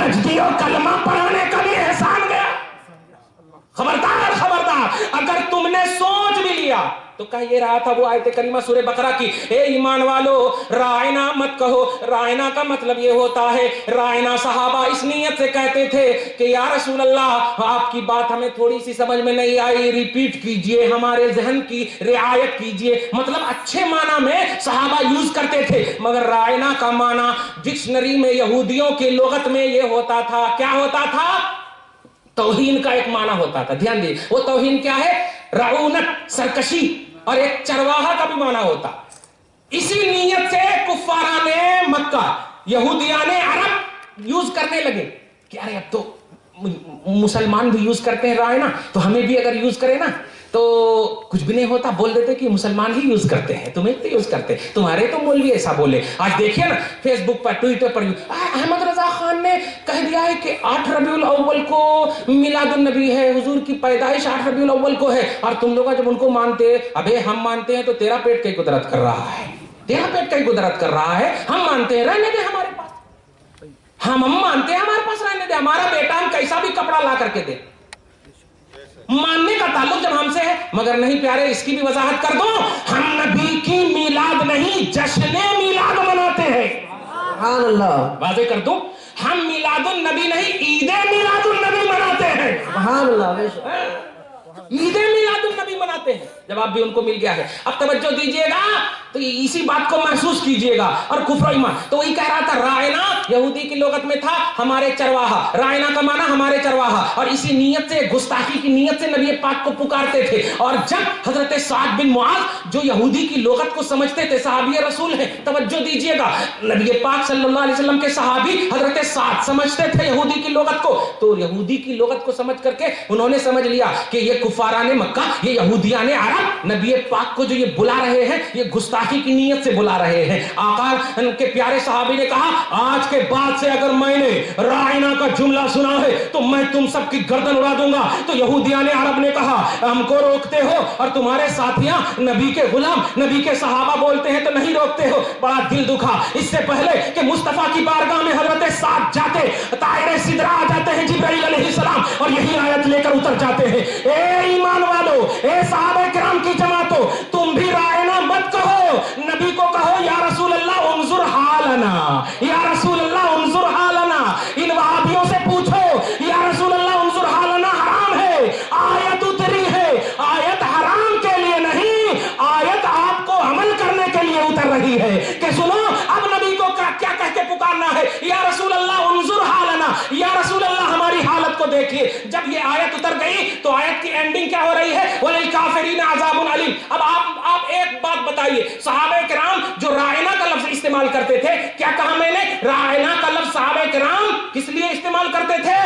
نجدیوں کلمہ پڑھانے کا بھی احسان گیا. خبردار خبردار، اگر تم نے سوچ بھی لیا تو کہہ یہ رہا تھا وہ آیت کریمہ سورہ بقرہ کی، اے ایمان والو رائنا مت کہو. رائنا کا مطلب یہ ہوتا ہے، رائنا صحابہ اس نیت سے کہتے تھے کہ یا رسول اللہ آپ کی بات ہمیں تھوڑی سی سمجھ میں نہیں آئی، ریپیٹ کیجئے، ہمارے ذہن کی رعایت کیجئے. مطلب اچھے معنی میں صحابہ یوز کرتے تھے، مگر رائنا کا معنی ڈکشنری میں یہودیوں کی لغت میں یہ ہوتا تھا. کیا ہوتا تھا؟ توہین کا ایک معنی ہوتا تھا. دھیان دیجیے، وہ توہین کیا ہے؟ رعونت، سرکشی، اور ایک چرواہا کا بھی معنی ہوتا. اسی نیت سے کفاران مکہ، یہودیان عرب یوز کرنے لگے کہ ارے اب تو مسلمان بھی یوز کرتے ہیں رائنا، تو ہمیں بھی اگر یوز کرے نا تو کچھ بھی نہیں ہوتا. بول دیتے کہ مسلمان ہی یوز کرتے ہیں، تمہیں تو یوز کرتے ہیں، تمہارے تو مولوی ایسا بولے. آج دیکھیے نا فیس بک پر، ٹویٹر پر احمد رضا خان نے کہہ دیا ہے کہ 8 ربیع الاول کو میلاد النبی ہے، حضور کی پیدائش 8 ربیع الاول کو ہے. اور تم لوگ جب ان کو مانتے، ابے ہم مانتے ہیں تو تیرا پیٹ کئی قدرت کر رہا ہے، تیرا پیٹ کئی قدرت کر رہا ہے. ہم مانتے ہیں، رہنے دے ہمارے پاس. ہم مانتے ہیں، ہمارے پاس رہنے دے. ہمارا بیٹا ہم کیسا بھی کپڑا لا کر کے دے. ماننے کا تعلق جب ہم سے ہے. مگر نہیں پیارے، اس کی بھی وضاحت کر دو، ہم نبی کی میلاد نہیں جشن میلاد مناتے ہیں. سبحان اللہ. واضح کر دو، ہم میلاد النبی نہیں عید میلاد النبی مناتے ہیں. سبحان اللہ. عید میلاد النبی مناتے ہیں. جواب بھی ان کو مل گیا ہے. اب توجہ دیجئے گا تو اسی بات کو محسوس کیجئے گا. اور کفر و ایمان تو وہی کہہ رہا تھا، رائنا یہودی کی لغت میں تھا ہمارے چرواہا. رائنا کا معنی ہمارے چرواہا. اور اسی نیت سے، گستاخی کی نیت سے نبی پاک کو پکارتے تھے. اور جب حضرت سعد بن معاذ جو یہودی کی لغت کو سمجھتے تھے، صحابی رسول ہیں، توجہ دیجئے گا، نبی پاک صلی اللہ علیہ وسلم کے صحابی حضرت سعد سمجھتے تھے یہودی کی لغت کو. تو یہودی کی لغت کو سمجھ کر کے انہوں نے سمجھ لیا کہ یہ کفاران مکہ، یہ یہودیان عرب نبی پاک کو جو یہ بلا رہے ہیں، یہ گستاخی کی نیت سے بلا رہے ہیں. آقا کے پیارے صحابی نے کہا، آج کے بعد سے اگر میں نے رائنا کا جملہ سنا ہے تو میں تم سب کی گردن اڑا دوں گا. تو یہودیان عرب نے کہا، ہم کو روکتے ہو اور تمہارے ساتھیاں نبی کے غلام، نبی کے صحابہ بولتے ہیں تو نہیں روکتے ہو. بڑا دل دکھا. اس سے پہلے کہ مصطفیٰ کی بارگاہ میں حضرت سعد جاتے، طائر سدرہ آ جاتے ہیں جبرائیل علیہ السلام اور یہی آیت لے کر اتر جاتے ہیں. اے ایمان والو، اے صحابہ کرام کی جماعتوں، تم بھی رائنا مت کہو، نبی کو کہو یا رسول اللہ انظر حالنا، یا رسول اللہ انظر حالنا. ان وہابیوں سے پوچھو، یا رسول اللہ انظر حالنا حرام ہے. آیت اتری ہے، آیت حرام کے لیے نہیں، آیت آپ کو عمل کرنے کے لیے اتر رہی ہے کہ سنو اب نبی کو کیا کہہ کے پکارنا ہے، یا رسول اللہ انظر حالنا، یا رسول اللہ ہماری حالت کو دیکھیے. جب یہ آیت اتر گئی تو آیت کی اینڈنگ کیا ہو رہی ہے؟ وَلِلْكَافِرِينَ عَذَابٌ عَلِيمٌ. اب آپ ایک بات بتائیے، صحابہ کرام جو رائنا کا لفظ استعمال کرتے تھے، کیا کہا میں نے؟ رائنا کا لفظ صحابہ کرام کس لیے استعمال کرتے تھے؟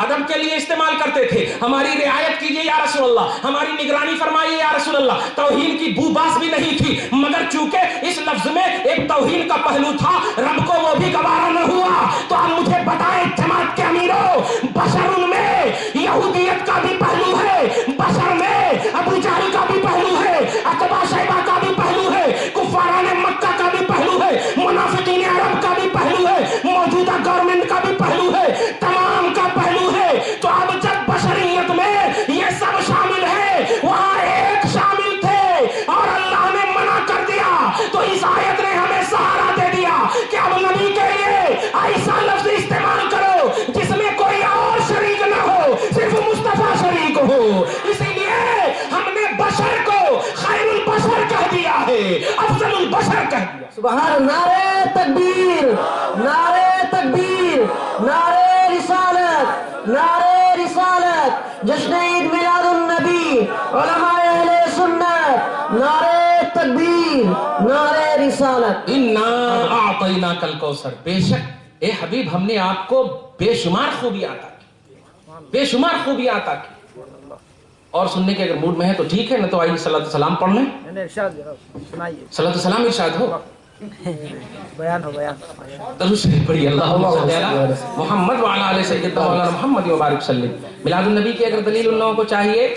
ادب کے لیے استعمال کرتے تھے. ہماری رعایت کیجئے یا رسول اللہ، ہماری نگرانی فرمائیے یا رسول اللہ. توہین کی بو باس بھی نہیں تھی، مگر چونکہ اس لفظ میں ایک توہین کا پہلو تھا، رب کو وہ بھی گوارا نہ ہوا. تو اب مجھے بتائیں جماعت کے امیروں، بشر میں یہودیت کا بھی پہلو ہے، بشر میں ابو جہل کا بھی پہلو ہے، عتبہ شیبہ کا بھی پہلو ہے، کفاران مکہ کا بھی پہلو ہے، منافقین عرب کا بھی پہلو ہے، موجودہ گورنمنٹ کا بھی پہلو ہے، تمام کا پہلو ہے. تو اب جب بشریت میں یہ سب شامل ہے، وہاں ایک شامل تھے اور اللہ نے منع کر دیا. تو اس آیت نے ہمیں سہارا دے دیا کہ اب نبی کے لیے ایسا لفظ استعمال کرو جس میں کوئی اور شریک نہ ہو، صرف مصطفیٰ شریک ہو. اسی لیے ہم نے بشر کو خیر البشر کہہ دیا ہے، افضل البشر کہہ دیا. سبحان. نعرہ تکبیر، نعرہ تکبیر، نعرہ رسالت، نعرہ رسالت، جشن عید میلاد النبی، علماء اہل سنت، نعرہ تکبیر، نعرہ رسالت. انا اعطیناک الکوثر. بے شک اے حبیب ہم نے آپ کو بے شمار خوبیاں عطا کی، بے شمار خوبیاں عطا کی. اور سننے کے اگر موڈ میں ہے تو ٹھیک ہے، نہ تو آئیے صلاۃ السلام پڑھ لیں. صلاۃ السلام ارشاد ہو، بیان ہو، بیان. درود شریف پڑھیے. اللہم صلی علی محمد وعلی آل سیدنا مولانا محمد وبارک وسلم. میلاد النبی کی اگر دلیل ان لوگوں کو چاہیے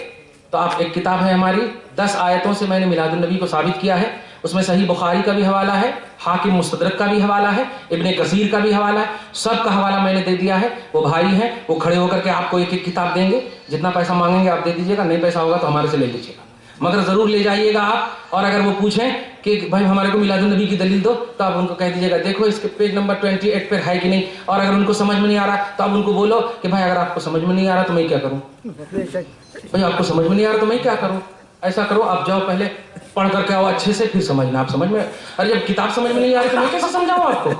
تو آپ ایک کتاب ہے ہماری، 10 آیتوں سے میں نے میلاد النبی کو ثابت کیا ہے. اس میں صحیح بخاری کا بھی حوالہ ہے, حاکم مستدرک کا بھی حوالہ ہے, ابن کثیر کا بھی حوالہ ہے, سب کا حوالہ میں نے دے دیا ہے. وہ بھائی ہیں, وہ کھڑے ہو کر کے آپ کو ایک ایک کتاب دیں گے, جتنا پیسہ مانگیں گے آپ دے دیجیے گا, نہیں پیسہ ہوگا تو ہمارے سے لے لیجیے گا, مگر ضرور لے جائیے گا آپ. اور اگر وہ پوچھیں کہ بھائی ہمارے کو میلاد النبی کی دلیل دو, تو آپ ان کو کہہ دیجیے گا دیکھو اس کے پیج نمبر 28 پر ہے کہ نہیں. اور اگر ان کو سمجھ میں نہیں آ رہا تو آپ ان کو بولو کہ بھائی اگر آپ کو سمجھ میں نہیں آ رہا تو میں کیا کروں, بھائی آپ کو سمجھ میں نہیں آ رہا تو میں کیا کروں. ایسا کرو آپ جاؤ پہلے پڑھ کر کے آؤ اچھے سے, پھر سمجھنا. آپ سمجھ میں, ارے جب کتاب سمجھ میں نہیں آ رہی تو میں کیسے سمجھاؤں آپ کو,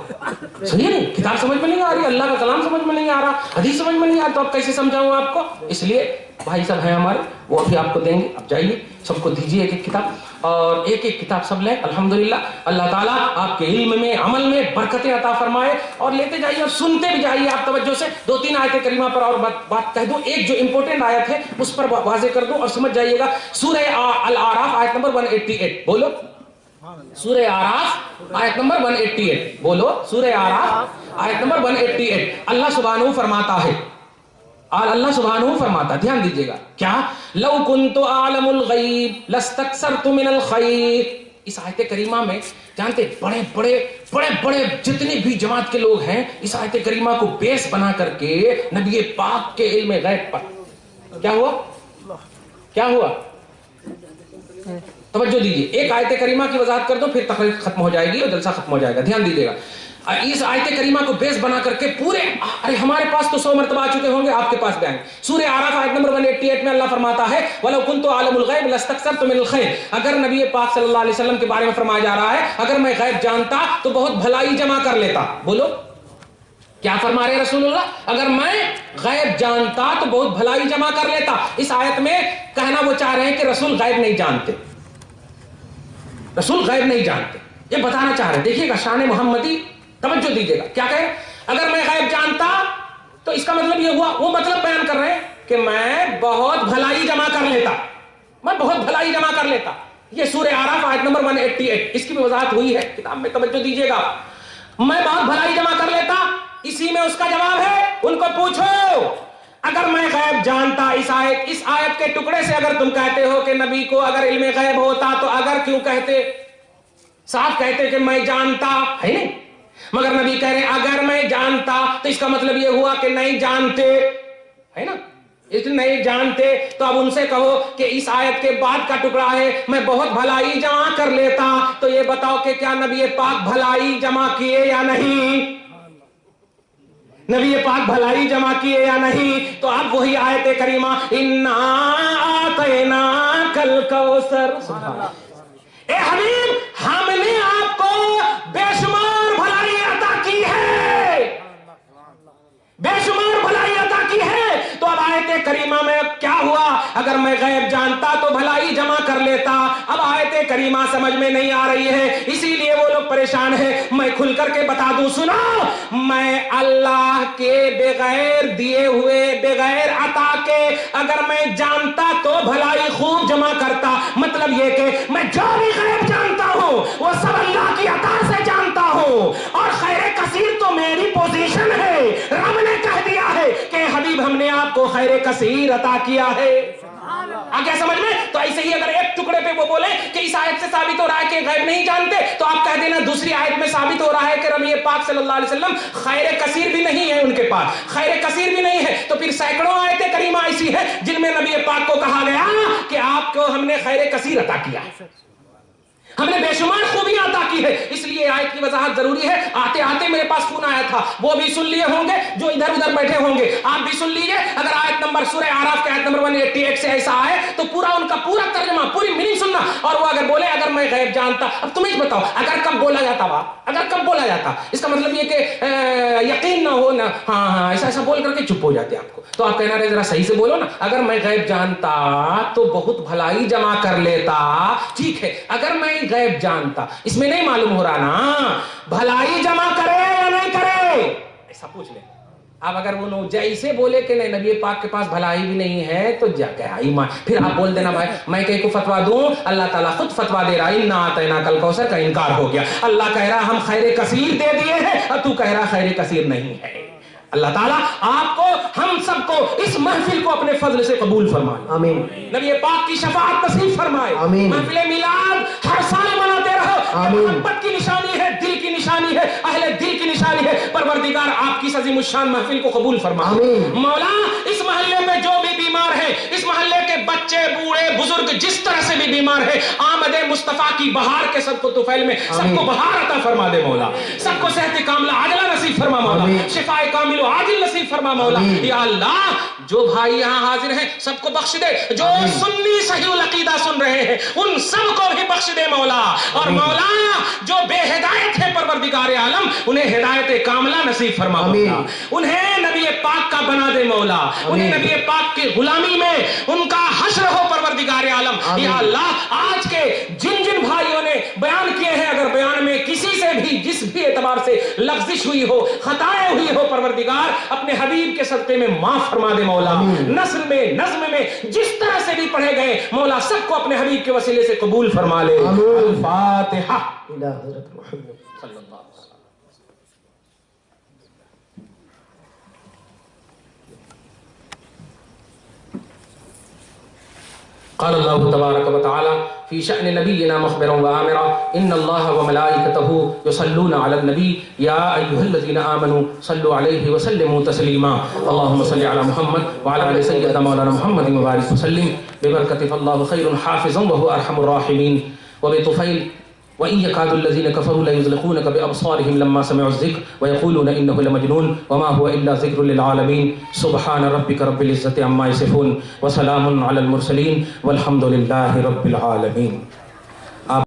صحیح ہے نہیں, کتاب سمجھ میں نہیں آ رہی, اللہ کا کلام سمجھ میں نہیں آ رہا, حدیث سمجھ میں نہیں آ رہا, تو آپ کیسے سمجھاؤں آپ کو. اس لیے بھائی صاحب ہیں ہمارے, وہ ابھی آپ کو دیں گے, آپ جائیے سب کو دیجیے ایک ایک کتاب, اور ایک ایک کتاب سب لیں. الحمدللہ اللہ تعالیٰ آپ کے علم میں عمل میں برکتیں عطا فرمائے, اور لیتے جائیے اور سنتے بھی جائیے آپ توجہ سے. 2-3 آیت کریمہ پر اور بات کہہ دوں, ایک جو امپورٹنٹ آیت ہے اس پر واضح کر دوں اور سمجھ جائیے گا. سورہ الاعراف آیت نمبر 188, بولو سورہ اعراف آیت نمبر 188, بولو سورہ اعراف آیت نمبر 188. اللہ سبحانہ فرماتا ہے, اور اللہ سبحانہ فرماتا, دھیان دیجیے گا, کیا لو کنت اعلم الغیب لاستکثرت من الخیر. اس آیت کریمہ میں جانتے بڑے بڑے جتنے بھی جماعت کے لوگ ہیں اس آیت کریمہ کو بیس بنا کر کے نبی پاک کے علم غیب پر کیا ہوا توجہ دیجیے. ایک آیت کریمہ کی وضاحت کر دو, پھر تقریر ختم ہو جائے گی اور جلسہ ختم ہو جائے گا. دھیان دیجیے گا, اس آیت کریمہ کو بیس بنا کر کے پورے, ارے ہمارے پاس تو 100 مرتبہ آ چکے ہوں گے, آپ کے پاس بیان. سورہ اعراف آیت نمبر 188 میں اللہ فرماتا ہے وَلَوْ كُنْتُ أَعْلَمُ الْغَيْبَ لَاسْتَكْثَرْتُ مِنَ الْخَيْرِ. اگر نبی پاک صلی اللہ علیہ وسلم کے بارے میں فرمایا جا رہا ہے اگر میں غیب جانتا تو بہت بھلائی جمع کر لیتا. بولو کیا فرما رہے رسول اللہ, اگر میں غیب جانتا تو بہت بھلائی جمع کر لیتا. اس آیت میں کہنا وہ چاہ رہے ہیں کہ رسول غیب نہیں جانتے, رسول غیب نہیں جانتے, یہ بتانا چاہ رہے ہیں. دیکھیے گا شان محمدی, توجہ دیجیے گا, کیا کہیں اگر میں غیب جانتا تو اس کا مطلب یہ ہوا, وہ مطلب بیان کر رہے ہیں کہ میں بہت بھلائی جمع کر لیتا, میں بہت بھلائی جمع کر لیتا. یہ سورہ اعراف آیت نمبر 188, اس کی بھی وضاحت ہوئی ہے کتاب میں, توجہ دیجیے گا. میں بہت بھلائی جمع کر لیتا, اسی میں اس کا جواب ہے. ان کو پوچھو اگر میں غیب جانتا, اس آیت کے ٹکڑے سے اگر تم کہتے ہو کہ نبی کو اگر علم غیب ہوتا تو اگر کیوں کہتے, صاحب کہتے کہ میں جانتا ہے نہیں, مگر نبی کہہ رہے ہیں اگر میں جانتا, تو اس کا مطلب یہ ہوا کہ نہیں جانتے ہے نا, اس نہیں جانتے. تو اب ان سے کہو کہ اس آیت کے بعد کا ٹکڑا ہے میں بہت بھلائی جمع کر لیتا, تو یہ بتاؤ کہ کیا نبی پاک بھلائی جمع کیے یا نہیں, نبی پاک بھلائی جمع کیے یا نہیں. تو اب وہی آیت کریمہ اِنَّا أَعْطَيْنَاكَ الْكَوْثَرَ, اے حبیب ہم نے آپ کو بے شمار بھلائی عطا کی ہے, بے شمار بھلائی عطا کی ہے. تو اب آیت کریمہ میں کیا ہوا, اگر میں غیب جانتا تو بھلائی جمع کر لیتا. اب آیت کریمہ سمجھ میں نہیں آ رہی ہے, اسی لیے وہ لوگ پریشان ہیں. میں کھل کر کے بتا دوں, سنو, میں اللہ کے بغیر دیے ہوئے بغیر عطا کے اگر میں جانتا تو بھلائی خوب جمع کرتا. مطلب یہ کہ میں جو بھی غیب جانتا ہوں وہ سب اللہ کی عطا سے جانتا ہوں, اور خیر کثیر تو میری پوزیشن ہے. رب نے کہہ دیا ہے کہ حبیب ہم نے آپ کو خیر کثیر عطا کیا ہے. آگے سمجھ میں. تو ایسے ہی اگر ایک ٹکڑے پہ وہ بولے کہ اس آیت سے ثابت ہو رہا ہے کہ غیب نہیں جانتے, تو آپ کہہ دینا دوسری آیت میں ثابت ہو رہا ہے کہ نبی پاک صلی اللہ علیہ وسلم خیر کثیر بھی نہیں ہے, ان کے پاس خیر کثیر بھی نہیں ہے. تو پھر سینکڑوں آیتیں کریمہ ایسی ہیں جن میں نبی پاک کو کہا گیا کہ آپ کو ہم نے خیر کثیر عطا کیا, ہم نے بے شمار خوبیاں عطا کی ہے. اس لیے آیت کی وضاحت ضروری ہے. آتے آتے میرے پاس فون آیا تھا, وہ بھی سن لیے ہوں گے جو ادھر ادھر بیٹھے ہوں گے, آپ بھی سن لیجئے. اگر آیت نمبر سورہ اعراف کے آیت نمبر 188 سے ایسا آئے تو پورا ان کا پورا ترجمہ پوری میننگ سننا, اور وہ اگر بولے اگر میں غیب جانتا. اب تمہیں بتاؤ اگر کب بولا جاتا, اگر کب بولا جاتا, اس کا مطلب یہ کہ یقین نہ ہو نا, ہاں ایسا ایسا بول کر کے چپ ہو جاتے آپ کو. تو آپ کہنا رہے ذرا صحیح سے بولو نا, اگر میں غیب جانتا تو بہت بھلائی جمع کر لیتا. ٹھیک ہے, اگر میں غیب جانتا, اس میں نہیں معلوم ہو رہا نا بھلائی جمع کرے یا نہیں کرے, ایسا پوچھ لیں. اب اگر وہ جیسے بولے کہ نہیں نبی پاک کے پاس بھلائی بھی نہیں ہے تو جا کہ ایمان, پھر آپ بول دینا بھائی میں کہیں کو فتوا دوں, اللہ تعالیٰ خود فتوا دے رہا ہے اِنَّا أَعْطَيْنَاكَ الْكَوْثَرَ کا انکار ہو گیا. اللہ کہہ رہا ہم خیر کثیر دے دیے ہیں, اور تو کہہ رہا خیر کثیر نہیں ہے. اللہ تعالیٰ آپ کو ہم سب کو اس محفل کو اپنے فضل سے قبول فرمائے, آمین. نبی پاک کی شفاعت نصیب فرمائے, آمین. محفل میلاد ہر سال مناتے رہو, آمین۔ محبت کی نشانی ہے، دل کی نشانی ہے، اہل دل کی نشانی ہے۔ پروردگار آپ کی عظیم الشان محفل کو قبول فرما۔ آمین۔ مولا اس محلے میں جو بھی بیمار ہے، اس محلے کے بچے بوڑھے بزرگ جس طرح سے بھی بیمار ہے، آمد مصطفیٰ کی بہار کے صدقہ طفیل میں سب کو بہار عطا فرما دے مولا، سب کو صحت کاملہ عاجلہ نصیب فرما مولا، شفاء کامل و عاجل نصیب فرما مولا۔ یا اللہ جو بھائی یہاں حاضر ہیں سب کو بخش دے، جو سنی صحیح العقیدہ سن رہے ہیں ان سب کو بھی بخش دے مولا، اور مولا جو بے ہدایت ہے پروردگار عالم انہیں ہدایت کاملہ نصیب فرما مولا، انہیں نبی پاک کا بنا دے مولا، انہیں نبی پاک کی غلامی میں ان کا حشر ہو پروردگار عالم۔ یا اللہ آج کے جن جن بھائیوں نے بیان کیے ہیں اگر بیان میں کسی سے بھی جس بھی اعتبار سے لغزش ہوئی ہو، خطائیں ہوئی ہو، پروردگار اپنے حبیب کے صدقے میں معاف فرما دے مولا، نثر میں نظم میں جس طرح سے بھی پڑھے گئے مولا سب کو اپنے حبیب کے وسیلے سے قبول فرما لے۔ الفاتحہ۔ الى حضرت محمد صلی اللہ علیہ وسلم۔ قال الله تبارك وتعالى في شأن نبينا مخبرا وآمرا إن الله وملائكته يصلون على النبي يا أيها الذين آمنوا صلوا عليه وسلموا تسليما اللهم صل على محمد وعلى آل سيدنا مولانا محمد وبارك وسلم ببركة فالله خير حافظا وهو أرحم الراحمين وبطفيل وإن يكاد الذين كفروا ليزلقونك بأبصارهم لما سمعوا الذكر ويقولون إنه لمجنون وما هو إلا ذكر للعالمين سبحان ربك رب العزة عما يصفون وسلام على المرسلين والحمد لله رب العالمين۔